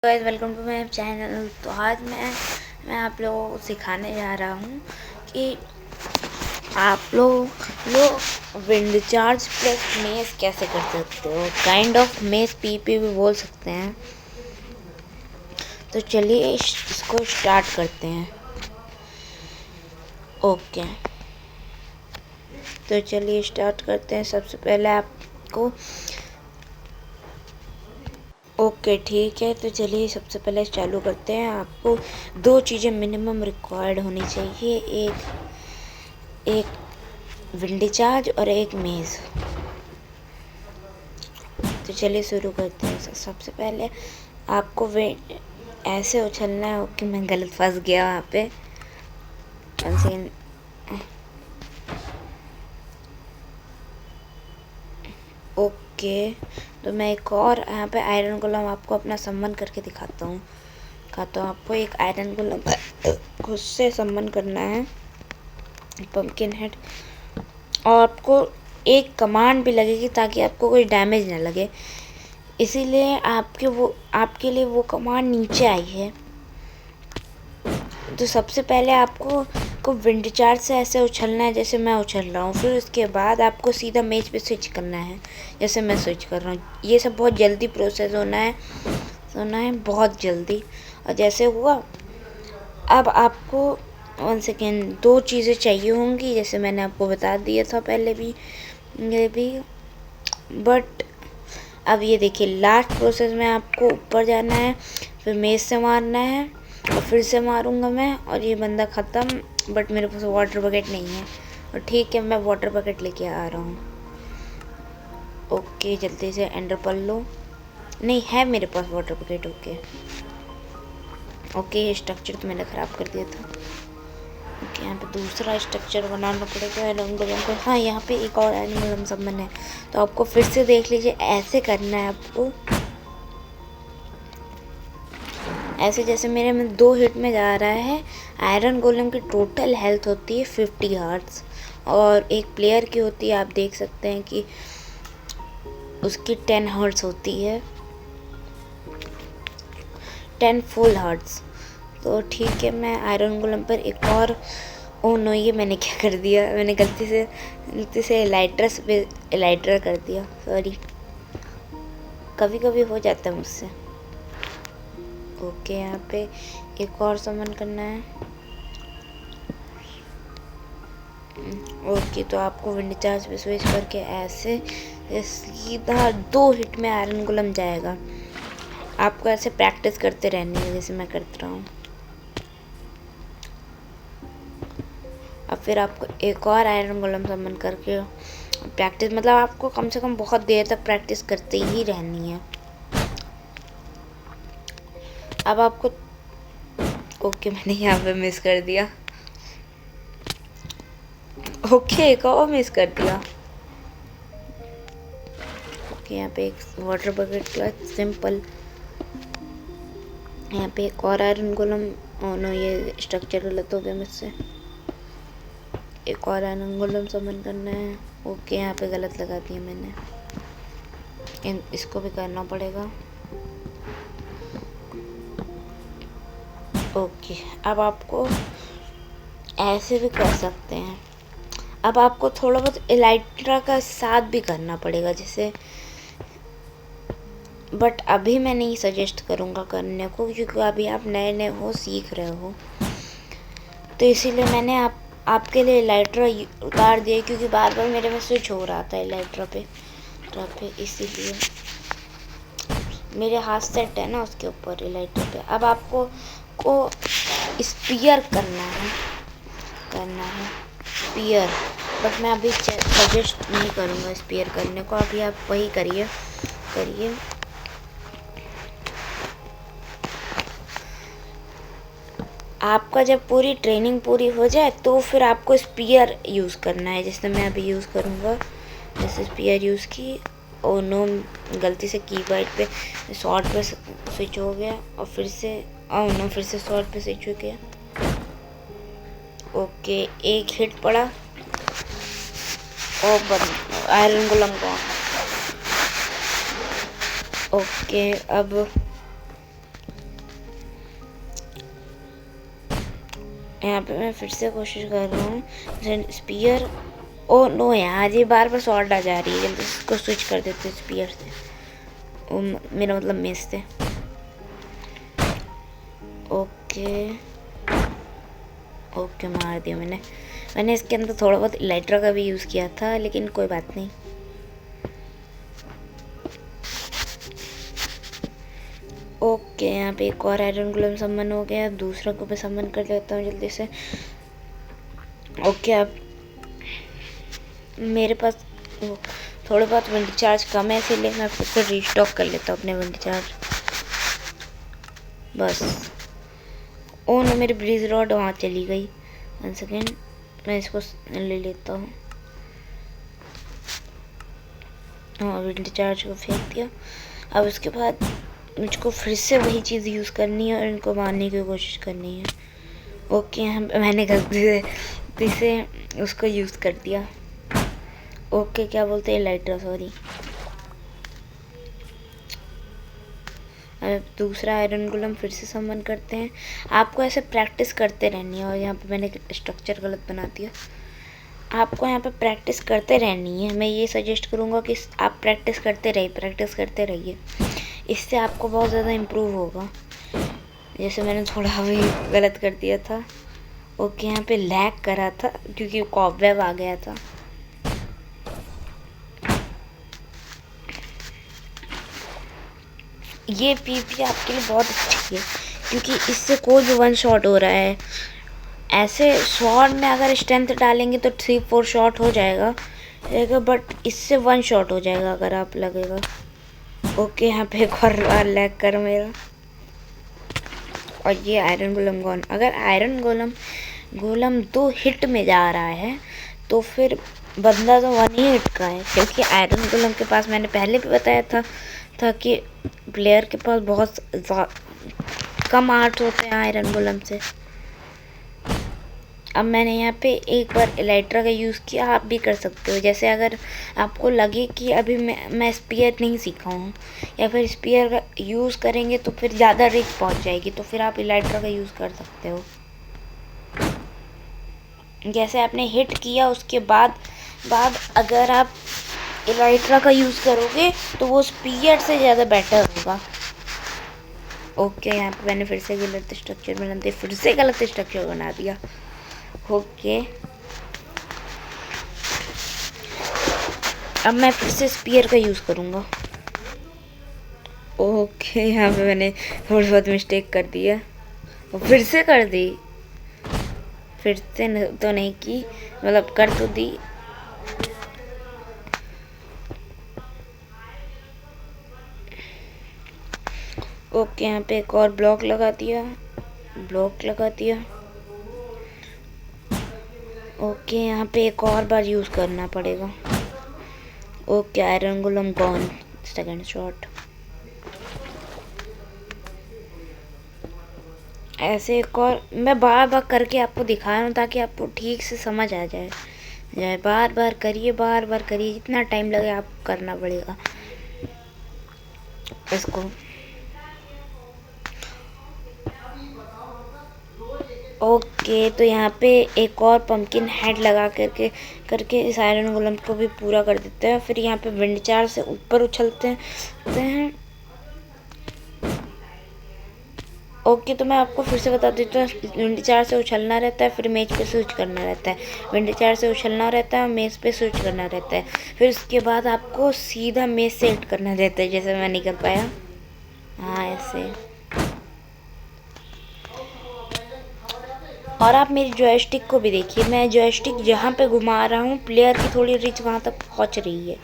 Guys welcome to my channel. तो आज मैं आप लोगों को सिखाने जा रहा हूँ कि आप लोग विंड चार्ज प्लस मेस कैसे कर सकते हो। काइंड ऑफ मेस पीपी भी बोल सकते हैं। तो चलिए इसको स्टार्ट करते हैं। ओके, तो चलिए स्टार्ट करते हैं। सबसे पहले आपको ओके ठीक है, तो चलिए सबसे पहले चालू करते हैं। आपको दो चीज़ें मिनिमम रिक्वायर्ड होनी चाहिए, एक विंडी चार्ज और एक मेज़। तो चलिए शुरू करते हैं। सबसे पहले आपको ऐसे उछलना है। ओके, मैं गलत फंस गया वहाँ पे। ओके, तो मैं एक और यहाँ पे आयरन गोलम आपको अपना सम्मन करके दिखाता हूँ। आपको एक आयरन गोलम खुद से सम्मन करना है, पंपकिन हेड। और आपको एक कमांड भी लगेगी ताकि आपको कोई डैमेज ना लगे, इसीलिए आपके लिए वो कमांड नीचे आई है। तो सबसे पहले आपको विंड चार्ज से ऐसे उछलना है जैसे मैं उछल रहा हूँ। फिर उसके बाद आपको सीधा मेज पे स्विच करना है जैसे मैं स्विच कर रहा हूँ। ये सब बहुत जल्दी प्रोसेस होना है बहुत जल्दी। और जैसे हुआ, अब आपको 1 सेकेंड 2 चीज़ें चाहिए होंगी, जैसे मैंने आपको बता दिया था पहले भी ये भी। बट अब ये देखिए, लास्ट प्रोसेस में आपको ऊपर जाना है, फिर मेज से मारना है और फिर से मारूंगा मैं, और ये बंदा ख़त्म। बट मेरे पास वाटर बकेट नहीं है। और ठीक है, मैं वाटर बकेट लेके आ रहा हूँ। ओके, जल्दी से एंडर पल लो। नहीं है मेरे पास वाटर बकेट। ओके, ये स्ट्रक्चर तो मैंने ख़राब कर दिया था। ओके, यहाँ पे दूसरा स्ट्रक्चर बनाना पड़ेगा एलंगोलम को। हाँ, यहाँ पे एक और एलंगोलम सम्मन है, तो आपको फिर से देख लीजिए। ऐसे करना है आपको, ऐसे जैसे मेरे में 2 हिट में जा रहा है। आयरन गोलम की टोटल हेल्थ होती है 50 हार्ट्स, और एक प्लेयर की होती है, आप देख सकते हैं कि उसकी 10 हार्ट्स होती है, 10 फुल हार्ट्स। तो ठीक है, मैं आयरन गोलम पर एक और ओह नो, ये मैंने क्या कर दिया, मैंने गलती से एलाइटर कर दिया। सॉरी, कभी कभी हो जाता है मुझसे। ओके, यहाँ पे एक और समन करना है। ओके, तो आपको विंड चार्ज पे स्विच करके ऐसे सीधा 2 हिट में आयरन गोलम जाएगा। आपको ऐसे प्रैक्टिस करते रहनी है जैसे मैं करता रहा हूँ। अब फिर आपको एक और आयरन गोलम समन करके प्रैक्टिस, मतलब आपको कम से कम बहुत देर तक प्रैक्टिस करते ही रहनी है। अब आपको ओके, मैंने यहाँ पे मिस कर दिया। ओके, एक और मिस कर दिया। ओके, यहाँ पे एक वाटर बकेट का सिंपल, यहाँ पे एक और आयरन गोलम। ओह नो, ये स्ट्रक्चर गलत हो गया मुझसे। एक और आयरन गोलम समन करना है। ओके, यहाँ पे गलत लगा दिया मैंने, इसको भी करना पड़ेगा। ओके, अब आपको ऐसे भी कर सकते हैं। अब आपको थोड़ा बहुत एलाइट्रा का साथ भी करना पड़ेगा जैसे, बट अभी मैं नहीं सजेस्ट करूँगा करने को, क्योंकि अभी आप नए हो, सीख रहे हो। तो इसीलिए मैंने आपके लिए एलाइट्रा उतार दिया, क्योंकि बार बार मेरे में स्विच हो रहा था एलाइट्रा पे, इसीलिए मेरे हाथ सेट है ना उसके ऊपर एलाइट्रा पे। अब आपको स्पीयर करना है स्पीयर, बट मैं अभी सजेस्ट नहीं करूँगा स्पीयर करने को। अभी आप वही करिए। आपका जब पूरी ट्रेनिंग पूरी हो जाए तो फिर आपको स्पीयर यूज़ करना है, जैसे मैं अभी यूज़ करूँगा। जैसे स्पीयर यूज़ की। ओ नो, गलती से कीबोर्ड पे शॉर्ट पे स्विच हो गया, और फिर से ओह नो, फिर से शॉर्ट पे स्विच हो गया। ओके, एक हिट पड़ा और आयरन गोलम को। ओके, अब यहाँ पे मैं फिर से कोशिश कर रहा हूँ स्पीयर। ओ नो यार, ये बार बार शॉर्ट आ जा रही है। जल्दी इसको स्विच कर देते स्पीयर से। ओ मेरा मतलब मेस से। ओके ओके, मार दिया मैंने इसके अंदर थोड़ा बहुत इलाइट्रा का भी यूज़ किया था, लेकिन कोई बात नहीं। ओके, यहाँ पे एक और आयरन गोलेम समन हो गया। दूसरा को मैं समन कर लेता हूँ जल्दी से। ओके, अब मेरे पास थोड़े बहुत विंड चार्ज कम है, इसीलिए मैं फिर से रीस्टॉक कर लेता हूँ अपने विंड चार्ज। बस। ओ ना, मेरी ब्रीज रॉड वहाँ चली गई। 1 सेकेंड, मैं इसको ले लेता हूँ। हाँ, विंड चार्ज को फेंक दिया। अब उसके बाद मुझको फिर से वही चीज़ यूज़ करनी है और इनको मारने की कोशिश करनी है। ओके, मैंने गलती से उसको यूज़ कर दिया। ओके, क्या बोलते हैं, लाइटर, सॉरी। अब दूसरा आयरन गोलम फिर से समन करते हैं। आपको ऐसे प्रैक्टिस करते रहनी है। और यहाँ पे मैंने स्ट्रक्चर गलत बना दिया। आपको यहाँ पे प्रैक्टिस करते रहनी है। मैं ये सजेस्ट करूँगा कि आप प्रैक्टिस करते रहिए। इससे आपको बहुत ज़्यादा इम्प्रूव होगा। जैसे मैंने थोड़ा भी गलत कर दिया था। ओके, यहाँ पे लैग करा था क्योंकि कॉबवेब आ गया था। ये पीपी आपके लिए बहुत अच्छी है क्योंकि इससे कोई भी 1 शॉट हो रहा है। ऐसे शॉट में अगर स्ट्रेंथ डालेंगे तो 3-4 शॉट हो जाएगा, बट इससे 1 शॉट हो जाएगा अगर आप लगेगा। ओके, यहाँ पे एक और लैग कर मेरा। और ये आयरन गोलम गॉन। अगर आयरन गोलम 2 हिट में जा रहा है तो फिर बंदा तो 1 ही हिट का है, क्योंकि आयरन गोलम के पास मैंने पहले भी बताया था कि प्लेयर के पास बहुत कम आर्ट्स होते हैं आयरन गोलम से। अब मैंने यहाँ पे एक बार इलाइट्रा का यूज़ किया, आप भी कर सकते हो। जैसे अगर आपको लगे कि अभी मैं स्पीयर नहीं सीखा हूँ या फिर स्पीयर का यूज़ करेंगे तो फिर ज़्यादा रिस्क पहुँच जाएगी, तो फिर आप इलाइट्रा का यूज़ कर सकते हो। जैसे आपने हिट किया उसके बाद अगर आप इलाइट्रा का यूज़ करोगे तो वो स्पीयर से ज़्यादा बेटर होगा। ओके, यहाँ पे मैंने फिर से गलत स्ट्रक्चर बना दिया। ओके, अब मैं फिर से स्पीयर का यूज़ करूँगा। ओके, यहाँ पे मैंने थोड़ी बहुत मिस्टेक कर दी है और फिर से कर दी। फिर से तो नहीं की, मतलब कर तो दी। ओके, यहाँ पे एक और ब्लॉक लगा दिया। ओके, यहाँ पे एक और बार यूज़ करना पड़ेगा। Okay, iron गोलम gone, second shot. ऐसे एक और मैं बार करके आपको दिखा रहा हूँ ताकि आपको ठीक से समझ आ जाए। बार बार करिए, जितना टाइम लगे आपको करना पड़ेगा इसको। ओके, तो यहाँ पे एक और पंपकिन हेड लगा करके इस आयरन गोलम को भी पूरा कर देते हैं। फिर यहाँ पे विंड चार्ज से ऊपर उछलते हैं। ओके, तो मैं आपको फिर से बता देती हूँ। विंड चार्ज से उछलना रहता है, फिर मेज पे स्विच करना रहता है। विंड चार्ज से उछलना रहता है और मेज पे स्विच करना रहता है। फिर उसके बाद आपको सीधा मेज से हिट करना रहता है, जैसे मैं नहीं कर पाया। हाँ, ऐसे। और आप मेरी जॉयस्टिक को भी देखिए। मैं जॉयस्टिक जहाँ पे घुमा रहा हूँ, प्लेयर की थोड़ी रिच वहाँ तक पहुँच रही है।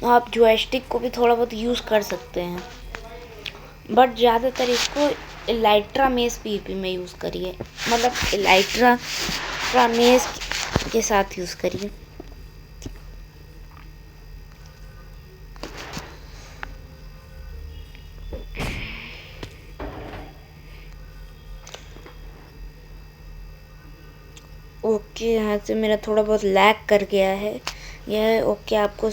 आप जॉयस्टिक को भी थोड़ा बहुत यूज़ कर सकते हैं, बट ज़्यादातर इसको इलाइट्रा मेज पीपी में यूज़ करिए। मतलब इलाइट्रा मेज के साथ यूज़ करिए। ओके, यहाँ से मेरा थोड़ा बहुत लैग कर गया है यह। ओके, आपको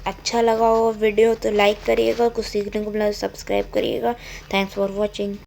अच्छा लगा हो वीडियो तो लाइक करिएगा, कुछ सीखने को मिला तो सब्सक्राइब करिएगा। Thanks for watching.